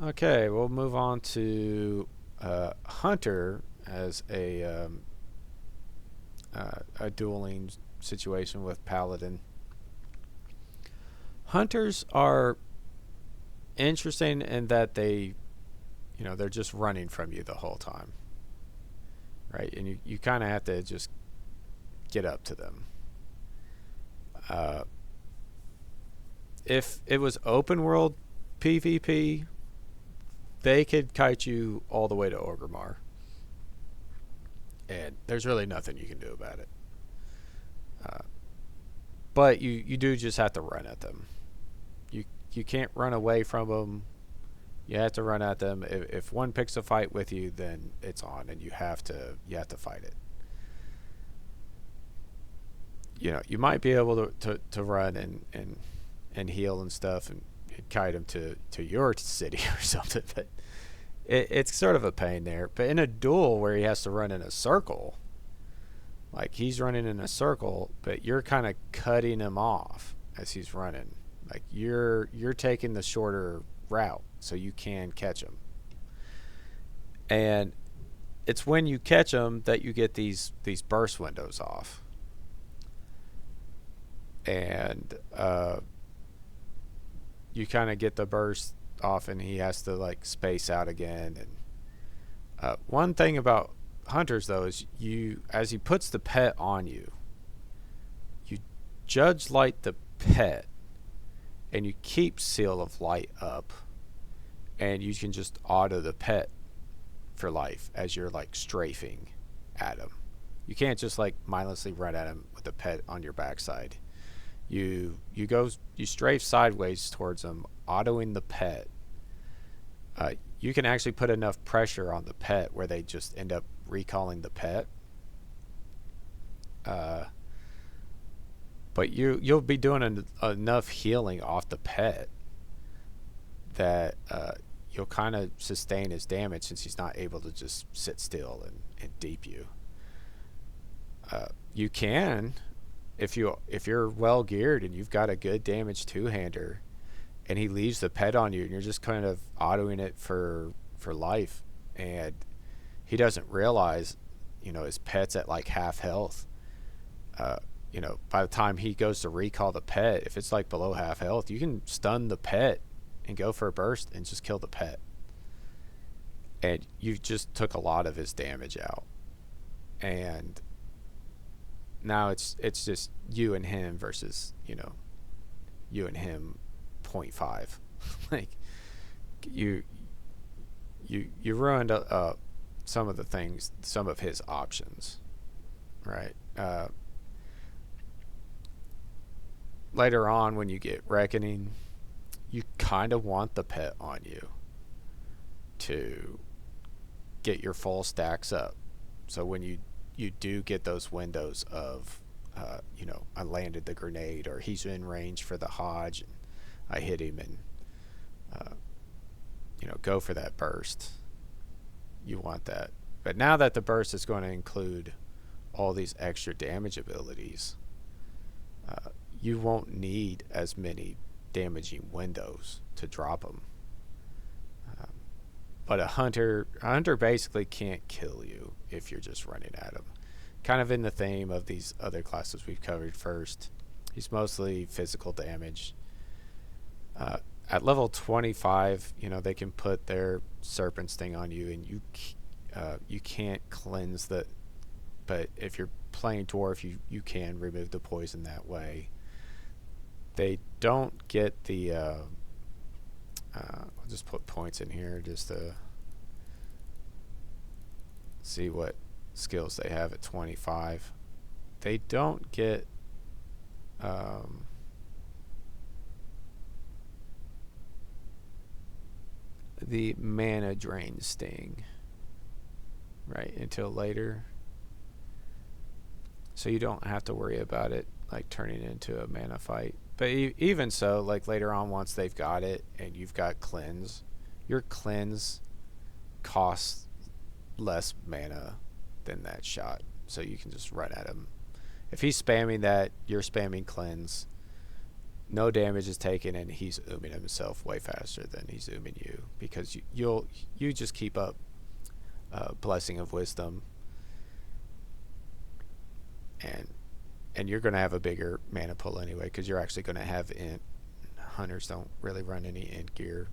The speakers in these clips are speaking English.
Okay, we'll move on to Hunter as a dueling situation with Paladin. Hunters are interesting in that they're just running from you the whole time, right? And you kind of have to just get up to them. Uh, if it was open world PvP, they could kite you all the way to Orgrimmar, and there's really nothing you can do about it. Uh, but you do just have to run at them. You can't run away from them. You have to run at them. If one picks a fight with you, then it's on, and you have to fight it. You might be able to run and heal and stuff and kite them to your city or something, but it's sort of a pain there. But in a duel where he has to run in a circle, like he's running in a circle, but you're kind of cutting him off as he's running. Like you're taking the shorter route so you can catch him. And it's when you catch him that you get these burst windows off. And you kind of get the burst off and he has to like space out again. And one thing about hunters though is you as he puts the pet on you, you judge light the pet and you keep seal of light up, and you can just auto the pet for life as you're like strafing at him. You can't just like mindlessly run at him with the pet on your backside. You strafe sideways towards him, autoing the pet. You can actually put enough pressure on the pet where they just end up recalling the pet. Uh, but you'll be doing enough healing off the pet that you'll kind of sustain his damage since he's not able to just sit still and deep you. You can if you're well geared and you've got a good damage two hander, and he leaves the pet on you, and you're just kind of autoing it for life, and he doesn't realize, his pet's at like half health. Uh, by the time he goes to recall the pet, if it's like below half health, you can stun the pet and go for a burst and just kill the pet, and you just took a lot of his damage out. And now it's just you and him versus you and him point 0.5. Like you you ruined some of the things, some of his options, right? Later on when you get reckoning, you kind of want the pet on you to get your full stacks up, so when you do get those windows of I landed the grenade, or he's in range for the Hodge and I hit him, and uh, go for that burst. You want that. But now that the burst is going to include all these extra damage abilities, uh, you won't need as many damaging windows to drop them. Um, but a hunter basically can't kill you if you're just running at him. Kind of in the theme of these other classes we've covered first. He's mostly physical damage. Uh, at level 25, they can put their serpent's thing on you, and you can't cleanse the. But if you're playing dwarf, you can remove the poison that way. They don't get the. I'll just put points in here just to see what skills they have at 25. They don't get. Um, the mana drain sting, right, until later. So you don't have to worry about it like turning into a mana fight. But even so, like later on, once they've got it and you've got cleanse, your cleanse costs less mana than that shot. So you can just run at him. If he's spamming that, you're spamming cleanse. no damage is taken, and he's ooming himself way faster than he's ooming you, because you just keep up Blessing of Wisdom, and you're going to have a bigger mana pool anyway, because you're actually going to have int. Hunters don't really run any int gear.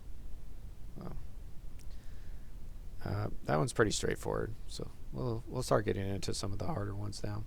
Well, that one's pretty straightforward, so we'll start getting into some of the harder ones now.